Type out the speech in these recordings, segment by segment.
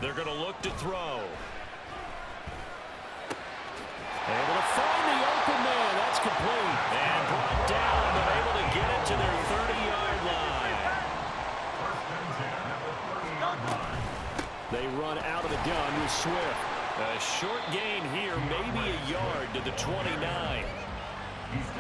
They're going to look to throw. Able to find the open man. That's complete. And brought down, but able to get it to their 30-yard line. They run out of the gun with Swift. A short gain here, maybe a yard to the 29.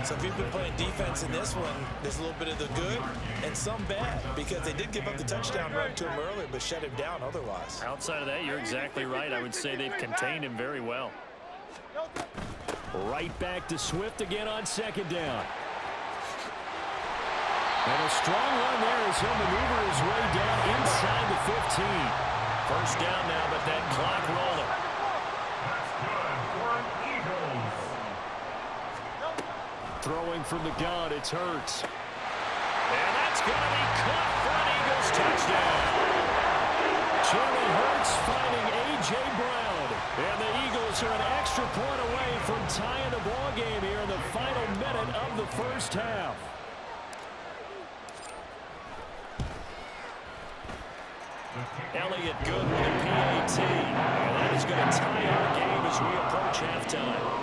So if you've been playing defense in this one, there's a little bit of the good and some bad, because they did give up the touchdown run to him earlier, but shut him down otherwise. Outside of that, you're exactly right. I would say they've contained him very well. Right back to Swift again on second down. And a strong run there as he'll maneuver his way down inside the 15. First down now, but that clock rolling. Throwing from the gun, it's Hurts. And that's going to be caught for an Eagles touchdown. Jalen Hurts finding A.J. Brown. And the Eagles are an extra point away from tying the ball game here in the final minute of the first half. Elliott good with a PAT. And that is going to tie our game as we approach halftime.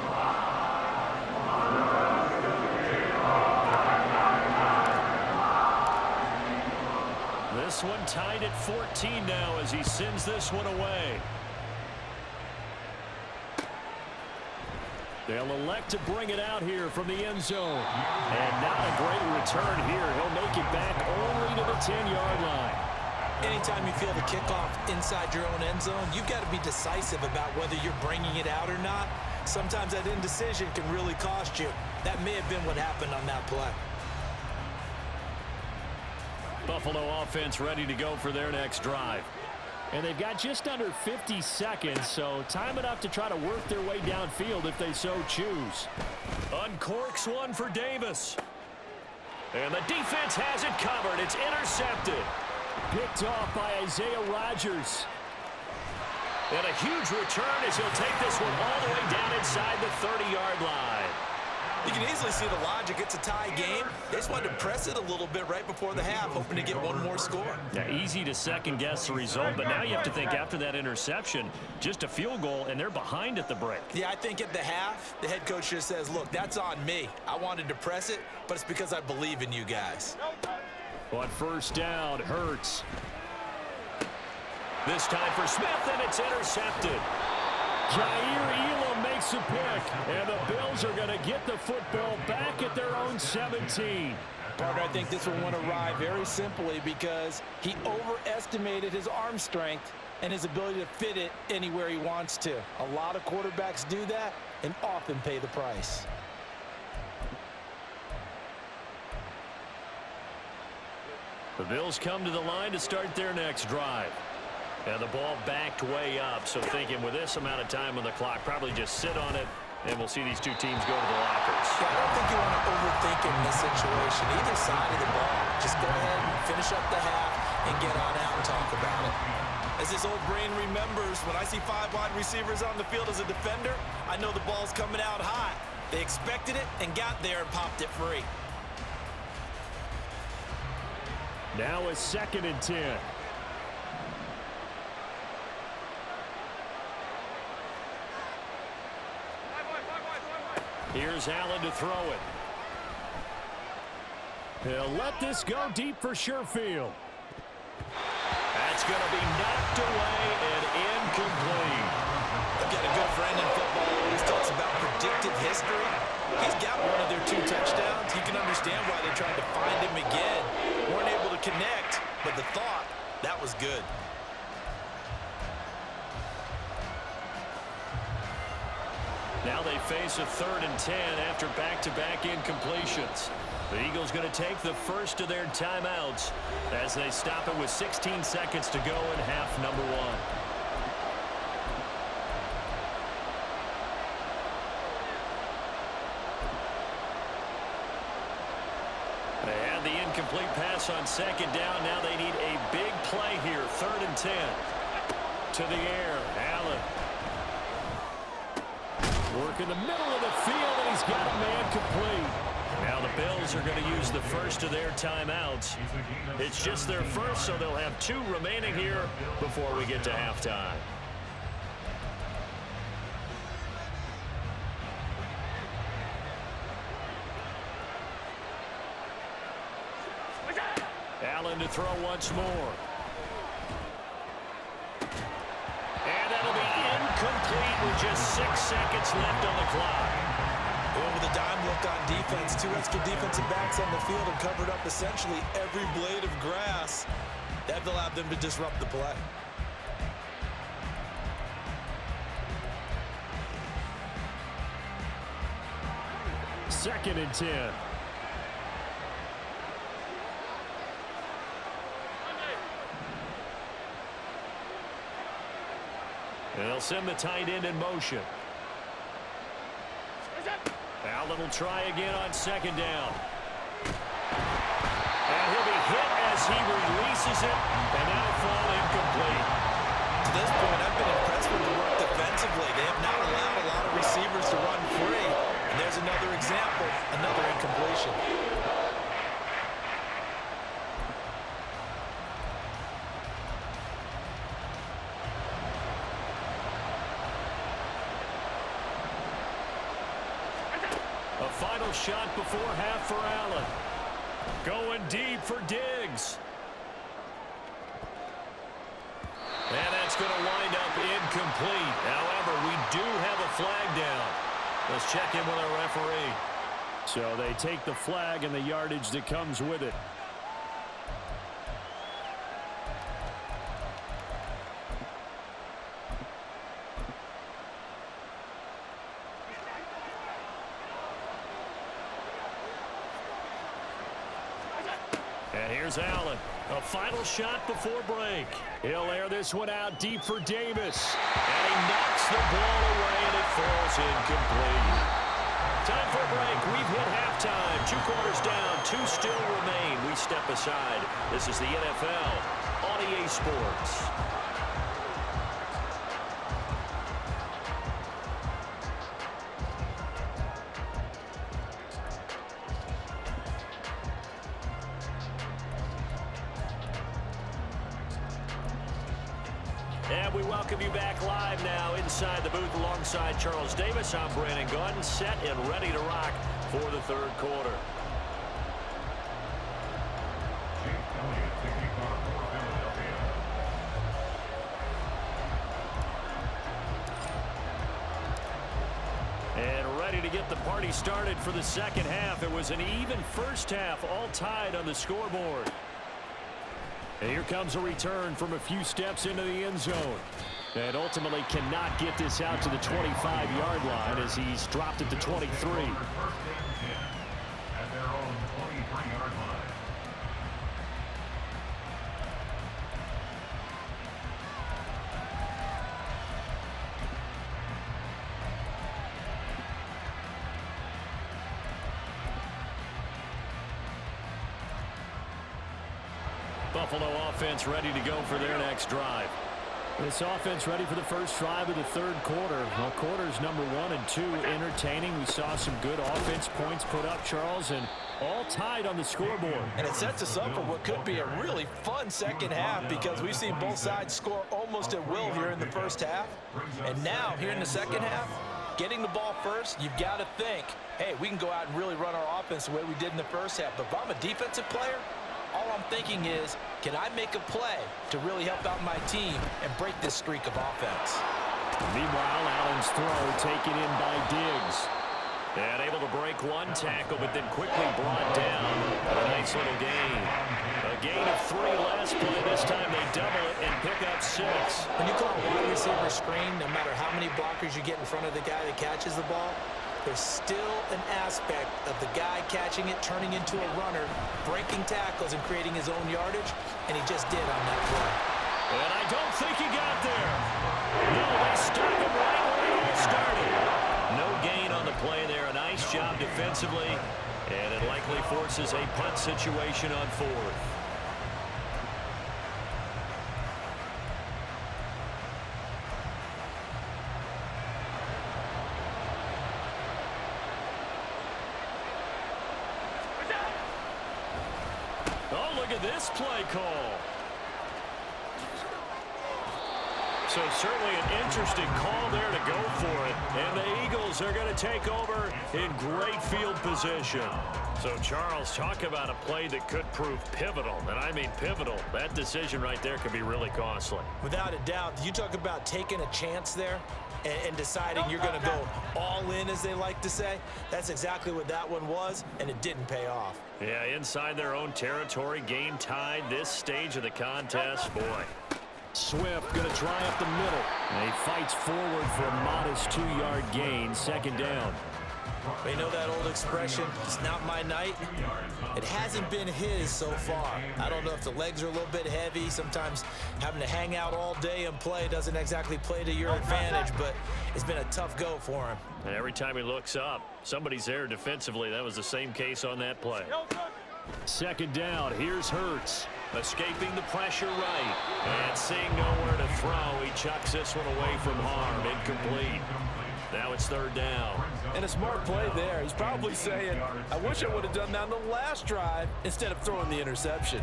This one tied at 14 now as he sends this one away. They'll elect to bring it out here from the end zone. And not a great return here. He'll make it back only to the 10-yard line. Anytime you feel the kickoff inside your own end zone, you've got to be decisive about whether you're bringing it out or not. Sometimes that indecision can really cost you. That may have been what happened on that play. Buffalo offense ready to go for their next drive. And they've got just under 50 seconds, so time enough to try to work their way downfield if they so choose. Uncorks one for Davis. And the defense has it covered. It's intercepted. Picked off by Isaiah Rodgers. And a huge return as he'll take this one all the way down inside the 30-yard line. You can easily see the logic. It's a tie game. They just wanted to press it a little bit right before the half, hoping to get one more score. Yeah, easy to second-guess the result, but now you have to think after that interception, just a field goal, and they're behind at the break. Yeah, I think at the half, the head coach just says, look, that's on me. I wanted to press it, but it's because I believe in you guys. On first down, Hurts. This time for Smith, and it's intercepted. Jair Elam makes a pick, and the Bills are going to get the football back at their own 17. Partner, I think this will want to ride very simply because he overestimated his arm strength and his ability to fit it anywhere he wants to. A lot of quarterbacks do that and often pay the price. The Bills come to the line to start their next drive. And the ball backed way up, so thinking with this amount of time on the clock, probably just sit on it, and we'll see these two teams go to the lockers. Yeah, I don't think you want to overthink in this situation. Either side of the ball, just go ahead and finish up the half and get on out and talk about it. As this old brain remembers, when I see 5 wide receivers on the field as a defender, I know the ball's coming out high. They expected it and got there and popped it free. Now a 2nd and 10. Here's Allen to throw it. He'll let this go deep for Sherfield. That's going to be knocked away and incomplete. I've got a good friend in football who always talks about predictive history. He's got one of their 2 touchdowns. You can understand why they tried to find him again. Weren't able to connect, but the thought, that was good. Now they face a 3rd and 10 after back-to-back incompletions. The Eagles going to take the first of their timeouts as they stop it with 16 seconds to go in half number 1. They had the incomplete pass on 2nd down. Now they need a big play here. 3rd and 10. To the air. Allen. Work in the middle of the field, and he's got a man complete. Now the Bills are going to use the first of their timeouts. It's just their first, so they'll have 2 remaining here before we get to halftime. Allen to throw once more. And that'll be incomplete with just 6 seconds left on the clock. Well, with a dime look on defense, 2 extra defensive backs on the field and covered up essentially every blade of grass. That allowed them to disrupt the play. Second and 10. And they'll send the tight end in motion. Allen will try again on second down. And he'll be hit as he releases it, and that'll fall incomplete. To this point, I've been impressed with the work defensively. They have not allowed a lot of receivers to run free. And there's another example, another incompletion. A final shot before half for Allen. Going deep for Diggs. And that's going to wind up incomplete. However, we do have a flag down. Let's check in with our referee. So they take the flag and the yardage that comes with it. And here's Allen. A final shot before break. He'll air this one out deep for Davis. And he knocks the ball away, and it falls incomplete. Time for a break. We've hit halftime. 2 quarters down. 2 still remain. We step aside. This is the NFL on EA Sports. And we welcome you back live now inside the booth alongside Charles Davis. I'm Brandon Gordon, set and ready to rock for the 3rd quarter. And ready to get the party started for the 2nd half. It was an even first half, all tied on the scoreboard. And here comes a return from a few steps into the end zone. And ultimately cannot get this out to the 25-yard line as he's dropped at the 23. At their own 23-yard line. Buffalo offense ready to go for their next drive. This offense ready for the first drive of the 3rd quarter. Well, quarters number 1 and 2 entertaining. We saw some good offense points put up, Charles, and all tied on the scoreboard. And it sets us up for what could be a really fun 2nd half because we've seen both sides score almost at will here in the first half. And now, here in the 2nd half, getting the ball first, you've got to think, hey, we can go out and really run our offense the way we did in the first half. But if I'm a defensive player, all I'm thinking is, can I make a play to really help out my team and break this streak of offense? Meanwhile, Allen's throw taken in by Diggs. And able to break 1 tackle, but then quickly brought down. A nice little gain. A gain of 3 last play. This time they double it and pick up 6. When you call a wide receiver screen, no matter how many blockers you get in front of the guy that catches the ball, there's still an aspect of the guy catching it, turning into a runner, breaking tackles and creating his own yardage, and he just did on that play. And I don't think he got there. No, they stuck him right where it all started. No gain on the play there. A nice job defensively, and it likely forces a punt situation on 4th. this play call. So certainly an interesting call there to go for it. And the Eagles are going to take over in great field position. So, Charles, talk about a play that could prove pivotal. And I mean pivotal. That decision right there could be really costly. Without a doubt, you talk about taking a chance there and deciding you're going to go all in, as they like to say. That's exactly what that one was, and it didn't pay off. Yeah, inside their own territory, game tied this stage of the contest. Boy. Swift going to try up the middle. And he fights forward for a modest 2-yard gain, second down. You know that old expression, it's not my night? It hasn't been his so far. I don't know if the legs are a little bit heavy. Sometimes having to hang out all day and play doesn't exactly play to your advantage, but it's been a tough go for him. And every time he looks up, somebody's there defensively. That was the same case on that play. Second down, here's Hurts. Escaping the pressure right. And seeing nowhere to throw, he chucks this one away from harm. Incomplete. Now it's third down. And a smart play there. He's probably saying, I wish I would have done that on the last drive instead of throwing the interception.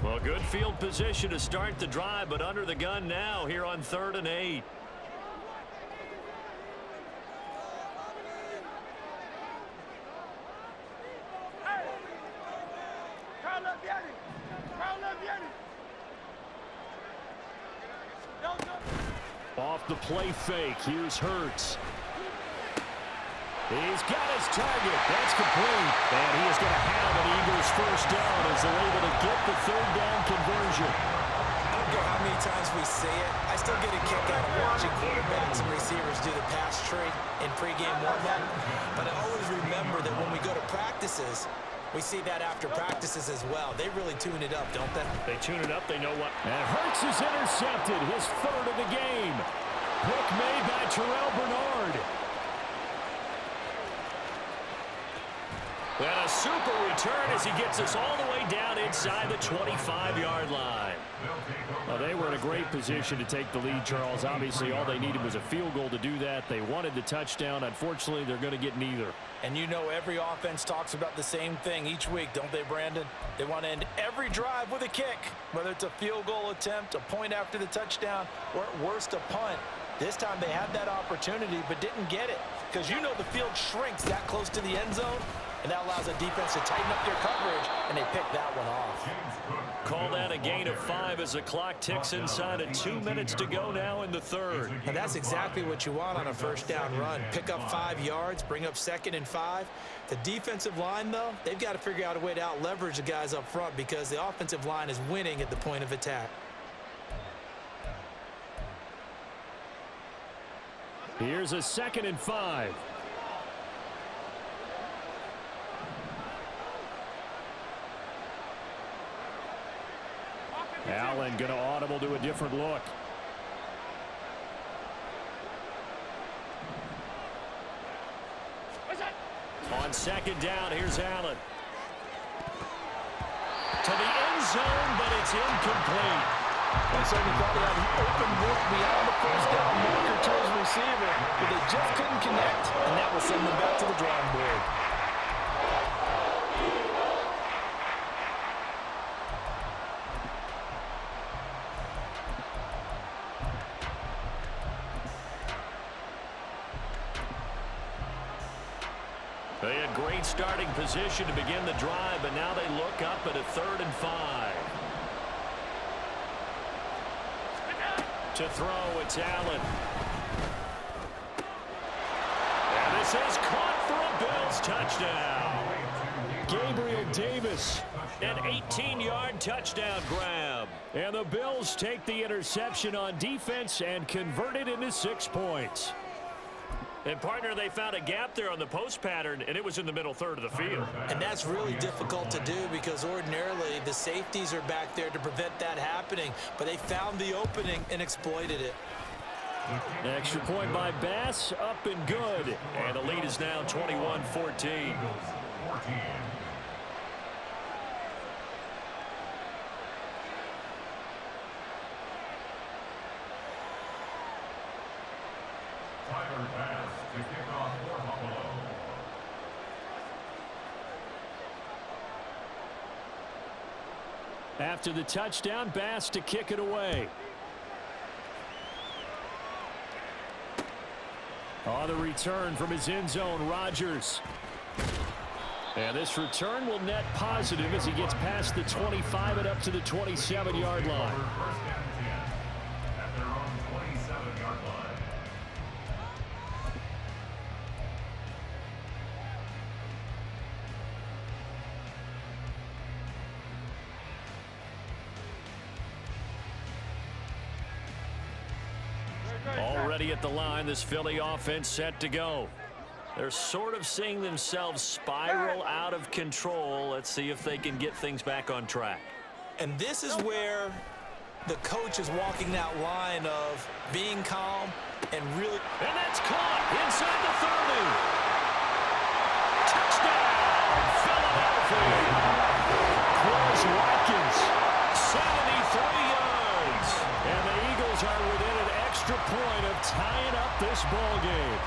Well, good field position to start the drive, but under the gun now here on 3rd and 8. Off the play fake, here's Hurts. He's got his target. That's complete. And he is going to have an Eagles first down as they're able to get the 3rd down conversion. I don't care how many times we see it. I still get a kick out of watching quarterbacks and receivers do the pass tree in pregame warm-up. But I always remember that when we go to practices, we see that after practices as well. They really tune it up, don't they? They tune it up. They know what. And Hurts is intercepted. His 3rd of the game. Pick made by Terrell Bernard. And a super return as he gets us all the way down inside the 25-yard line. Well, they were in a great position to take the lead, Charles. Obviously, all they needed was a field goal to do that. They wanted the touchdown. Unfortunately, they're going to get neither. And you know every offense talks about the same thing each week, don't they, Brandon? They want to end every drive with a kick, whether it's a field goal attempt, a point after the touchdown, or at worst, a punt. This time they had that opportunity but didn't get it because you know the field shrinks that close to the end zone, and that allows a defense to tighten up their coverage, and they pick that one off. Call that a gain of 5 as the clock ticks inside of 2 minutes to go now in the 3rd. And that's exactly what you want on a first down run. Pick up 5 yards, bring up 2nd and 5. The defensive line, though, they've got to figure out a way to out-leverage the guys up front because the offensive line is winning at the point of attack. Here's a 2nd and 5. Allen going to audible to a different look. On 2nd down, here's Allen. To the end zone, but it's incomplete. They certainly thought he had an open look beyond the first down marker to his receiver, but they just couldn't connect, and that will send them back to the drawing board. They had great starting position to begin the drive, but now they look up at a 3rd and 5. To throw, it's Allen. And this is caught for a Bills touchdown. Gabriel Davis, an 18-yard touchdown grab. And the Bills take the interception on defense and convert it into 6 points. And, partner, they found a gap there on the post pattern, and it was in the middle 3rd of the field. And that's really difficult to do because ordinarily the safeties are back there to prevent that happening. But they found the opening and exploited it. Extra point by Bass, up and good. And the lead is now 21-14. Tyler pass to kick off for Buffalo. After the touchdown, Bass to kick it away. On the return from his end zone, Rodgers. And this return will net positive as he gets past the 25 and up to the 27-yard line. First and 10 at their own 27-yard line. Already at the line, this Philly offense set to go. They're sort of seeing themselves spiral out of control. Let's see if they can get things back on track. And this is where the coach is walking that line of being calm and really... And that's caught inside the 30. Touchdown, Philadelphia. Chris Watkins, 73 yards. And the Eagles are within an extra point of tying up this ball game.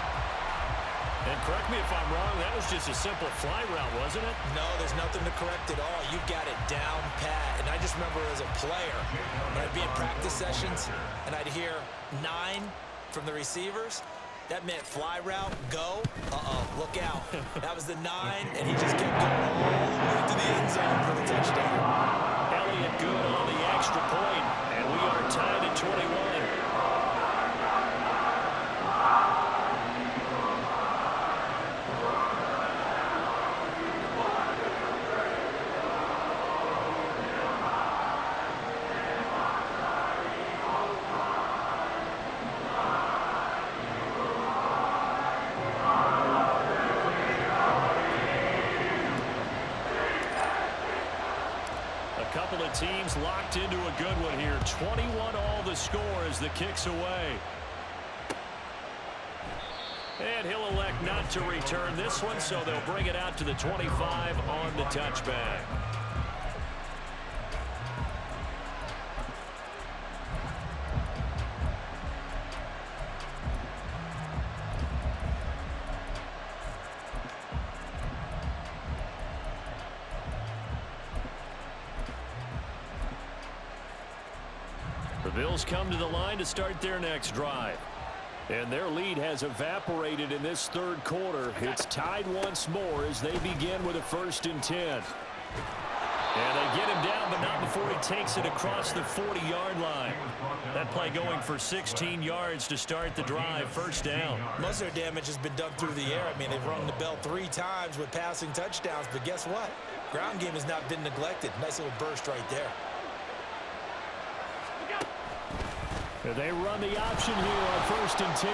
And correct me if I'm wrong, that was just a simple fly route, wasn't it? No, there's nothing to correct at all. You got it down pat. And I just remember as a player, when I'd be in practice sessions and I'd hear 9 from the receivers, that meant fly route, go, look out. That was the 9, and he just kept going all the way to the end zone for the touchdown. Elliott good on the extra point, and we are tied at 21. Couple of teams locked into a good one here. 21 all the score as the kick's away. And he'll elect not to return this one, so they'll bring it out to the 25 on the touchback. The Bills come to the line to start their next drive. And their lead has evaporated in this third quarter. It's tied once more as they begin with a 1st and 10. And they get him down, but not before he takes it across the 40-yard line. That play going for 16 yards to start the drive. 1st down. Most of their damage has been done through the air. I mean, they've rung the bell 3 times with passing touchdowns, but guess what? Ground game has not been neglected. Nice little burst right there. They run the option here on 1st and 10.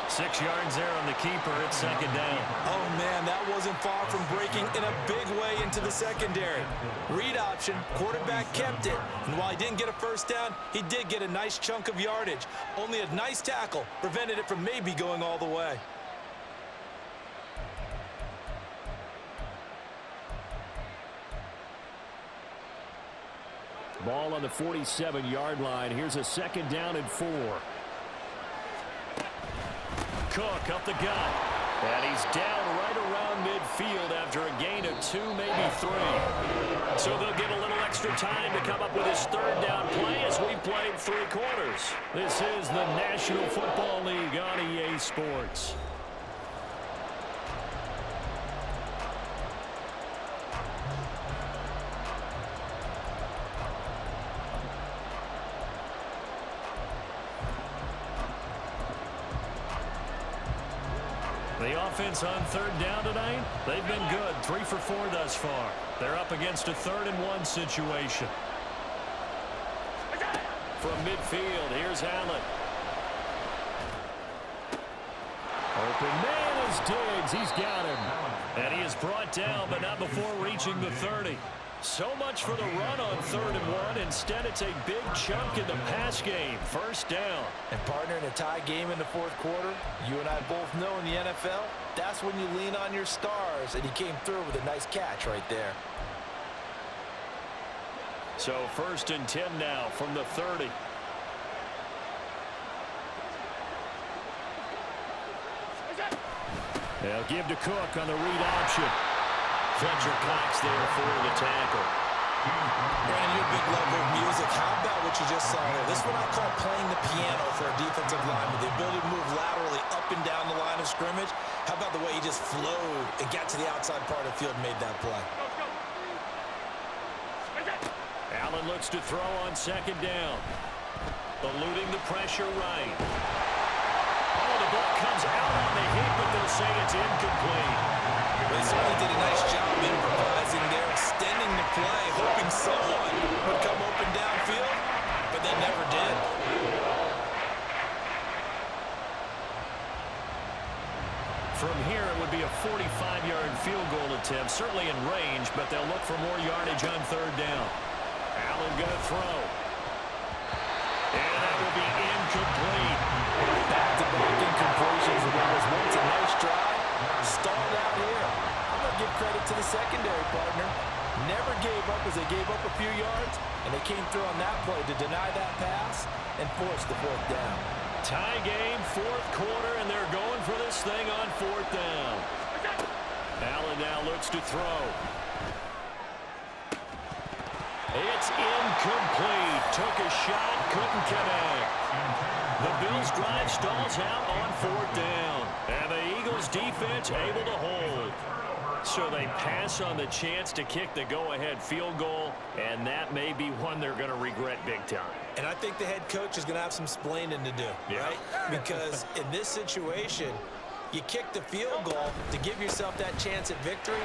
6 yards there on the keeper. It's 2nd down. Oh, man, that wasn't far from breaking in a big way into the secondary. Read option, quarterback kept it. And while he didn't get a 1st down, he did get a nice chunk of yardage. Only a nice tackle prevented it from maybe going all the way. Ball on the 47-yard line. Here's a 2nd down and 4. Cook up the gut. And he's down right around midfield after a gain of 2, maybe 3. So they'll get a little extra time to come up with his 3rd down play as we played 3 quarters. This is the National Football League on EA Sports. The offense on 3rd down tonight, they've been good. 3 for 4 thus far. They're up against a 3rd and 1 situation. From midfield, here's Allen. Open man is Diggs. He's got him. And he is brought down, but not before reaching the 30. So much for the run on 3rd and 1. Instead, it's a big chunk in the pass game. 1st down. And partner, in a tie game in the 4th quarter, you and I both know in the NFL, that's when you lean on your stars. And he came through with a nice catch right there. So 1st and 10 now from the 30. They'll give to Cook on the read option. Fletcher Cox there for the tackle. Brandon, you're a big lover of music. How about what you just saw there? This is what I call playing the piano for a defensive lineman. The ability to move laterally up and down the line of scrimmage. How about the way he just flowed and got to the outside part of the field and made that play? Allen looks to throw on second down. Eluding the pressure right. Oh, the ball comes out on the hit, but they'll say it's incomplete. They certainly did a nice job improvising there, extending the play, hoping someone would come open downfield, but they never did. From here, it would be a 45-yard field goal attempt, certainly in range, but they'll look for more yardage on third down. Allen going to throw. And that will be incomplete. Back-to-back incompletions, and that was once a nice drive. Stalled out here. I'm going to give credit to the secondary partner. Never gave up as they gave up a few yards, and they came through on that play to deny that pass and force the fourth down. Tie game, fourth quarter, and they're going for this thing on fourth down. Allen now looks to throw. It's incomplete. Took a shot, couldn't connect. The Bills' drive stalls out on fourth down. And the Eagles' defense able to hold. So they pass on the chance to kick the go-ahead field goal, and that may be one they're going to regret big time. And I think the head coach is going to have some splaining to do, right? Because in this situation, you kick the field goal to give yourself that chance at victory.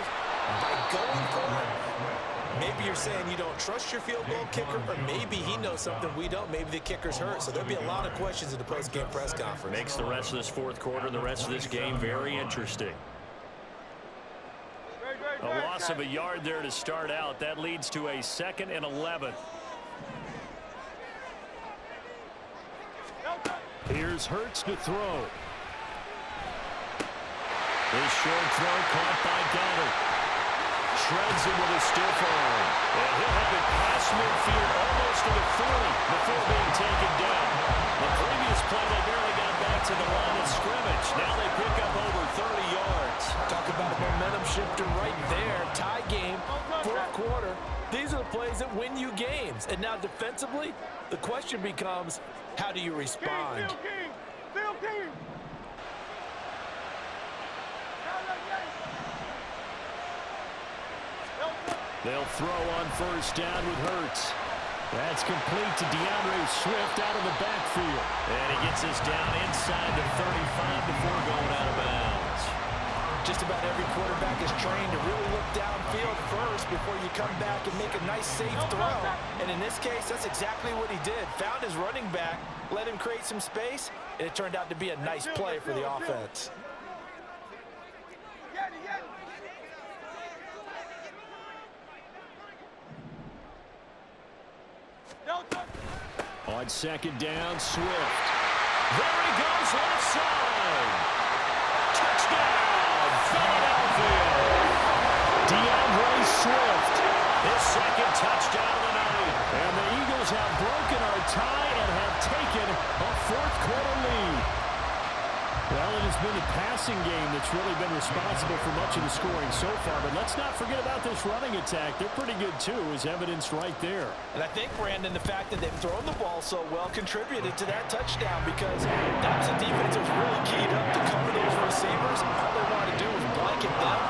By going for it, maybe you're saying you don't trust your field goal kicker, or maybe he knows something we don't. Maybe the kicker's hurt. So there'll be a lot of questions in the post-game press conference. Makes the rest of this fourth quarter, the rest of this game very interesting. A loss of a yard there to start out. That leads to a 2nd and 11. Here's Hurts to throw. His short throw caught by Goddard. Shreds him with a stiff arm. And he'll have it past midfield almost to the 40 before being taken down. The previous play, they barely got back to the line of scrimmage. Now they pick up over 30 yards. Talk about a momentum shifter right there. Tie game, fourth quarter. These are the plays that win you games. And now defensively, the question becomes, how do you respond? They'll throw on first down with Hurts. That's complete to DeAndre Swift out of the backfield. And he gets us down inside the 35 before going out of bounds. Just about every quarterback is trained to really look downfield first before you come back and make a nice, safe throw. And in this case, that's exactly what he did. Found his running back, let him create some space, and it turned out to be a nice play for the offense. On second down, Swift. There he goes, left side. Touchdown, Philadelphia. DeAndre Swift, his second touchdown of the night. And the Eagles have broken our tie and have taken a fourth quarter lead. Well, it has been the passing game that's really been responsible for much of the scoring so far. But let's not forget about this running attack. They're pretty good, too, as evidenced right there. And I think, Brandon, the fact that they've thrown the ball so well contributed to that touchdown, because that was a defense that was really keyed up to cover those receivers. All they wanted to do was blanket them.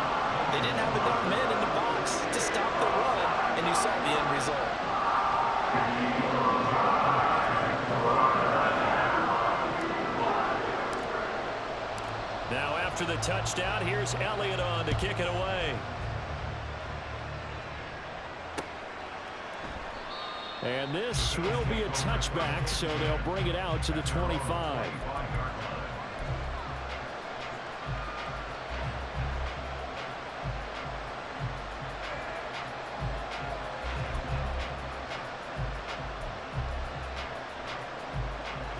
They didn't have enough men in the box to stop the run, and you saw the end result. Now after the touchdown, here's Elliott on to kick it away. And this will be a touchback, so they'll bring it out to the 25.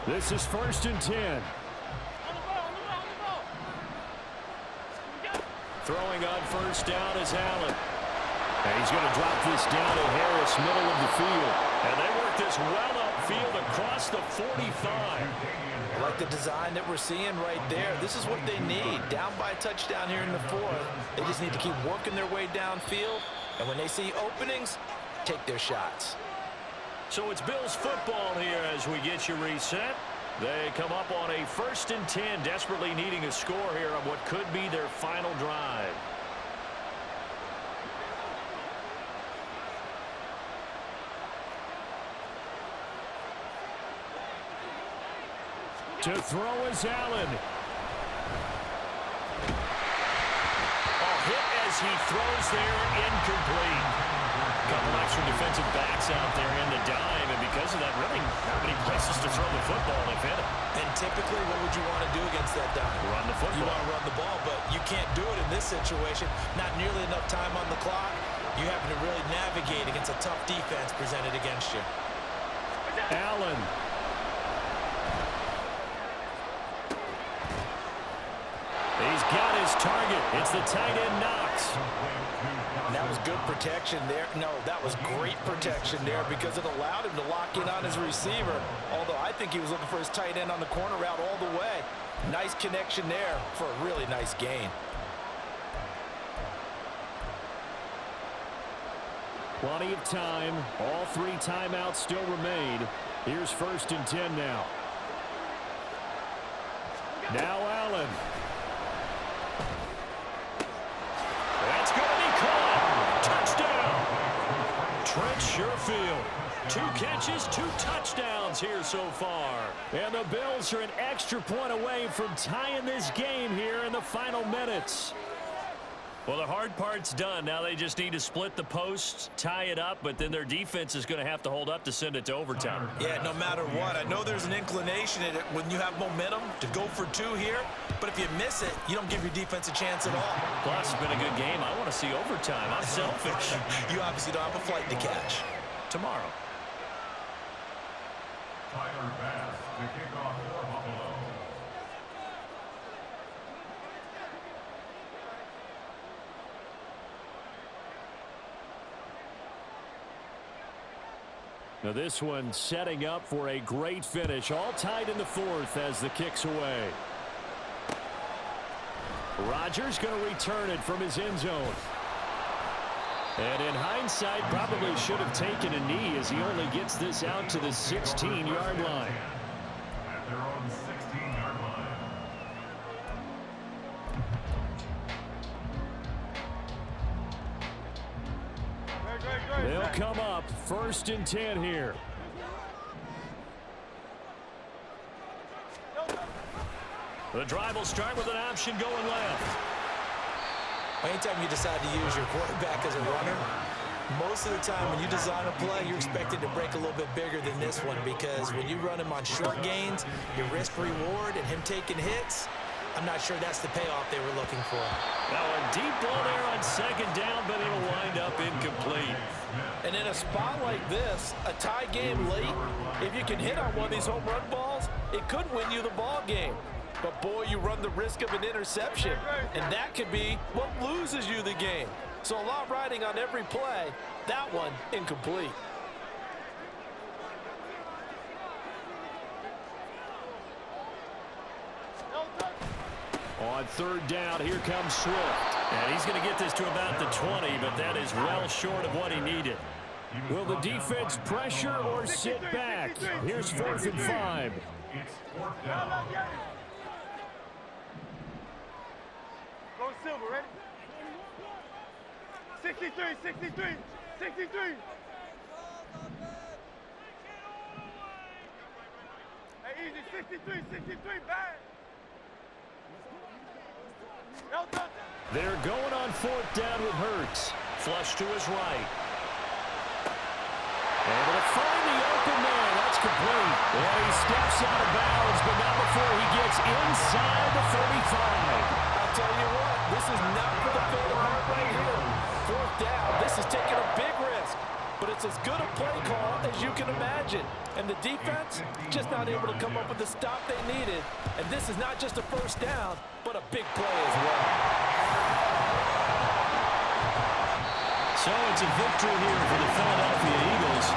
This is 1st and 10. Throwing on first down is Allen. And he's going to drop this down to Harris, middle of the field. And they work this well upfield across the 45. I like the design that we're seeing right there. This is what they need. Down by a touchdown here in the fourth. They just need to keep working their way downfield. And when they see openings, take their shots. So it's Bills football here as we get you reset. They come up on a 1st and 10, desperately needing a score here on what could be their final drive. To throw is Allen. Hit as he throws there, incomplete. Couple extra defensive backs out there in the dime, and because of that, really not many places to throw the football if hit it. And typically, what would you want to do against that dime? Run the football. You want to run the ball, but you can't do it in this situation. Not nearly enough time on the clock. You having to really navigate against a tough defense presented against you. Allen. He's got his target. It's the tight end Knox. That was good protection there. No, that was great protection there because it allowed him to lock in on his receiver. Although I think he was looking for his tight end on the corner route all the way. Nice connection there for a really nice gain. Plenty of time. All 3 timeouts still remain. Here's 1st and 10 now. Now Allen. That's going to be caught. Touchdown. Trent Sherfield. 2 catches, 2 touchdowns here so far. And the Bills are an extra point away from tying this game here in the final minutes. Well, the hard part's done. Now they just need to split the posts, tie it up, but then their defense is going to have to hold up to send it to overtime. Yeah, no matter what. I know there's an inclination in it when you have momentum to go for 2 here, but if you miss it, you don't give your defense a chance at all. Plus, it's been a good game. I want to see overtime. I'm selfish. You obviously don't have a flight to catch. Tomorrow. Tyler Bass to kick off for Buffalo. Now this one setting up for a great finish. All tied in the 4th as the kick's away. Rodgers going to return it from his end zone. And in hindsight, probably should have taken a knee as he only gets this out to the 16-yard line. At their own 16-yard line. They'll come up 1st and 10 here. The drive will start with an option going left. Anytime you decide to use your quarterback as a runner, most of the time when you design a play, you're expected to break a little bit bigger than this one because when you run him on short gains, your risk-reward and him taking hits, I'm not sure that's the payoff they were looking for. Now a deep ball there on 2nd down, but it'll wind up incomplete. And in a spot like this, a tie game late, if you can hit on one of these home run balls, it could win you the ball game. But, boy, you run the risk of an interception, and that could be what loses you the game. So a lot riding on every play. That one, incomplete. On 3rd down, here comes Swift. And he's going to get this to about the 20, but that is well short of what he needed. Will the defense pressure or sit back? Here's 4th and 5. It's 4th down. Go Silver, ready? 63, 63, 63. Hey, easy, 63, 63, bang. They're going on 4th down with Hurts. Flush to his right. Able to find the open man. That's complete. And he steps out of bounds, but not before he gets inside the 35. I'll tell you what, this is not for the faint of heart right here. 4th down, this is taking a big risk. But it's as good a play call as you can imagine. And the defense just not able to come up with the stop they needed. And this is not just a 1st down, but a big play as well. So it's a victory here for the Philadelphia Eagles.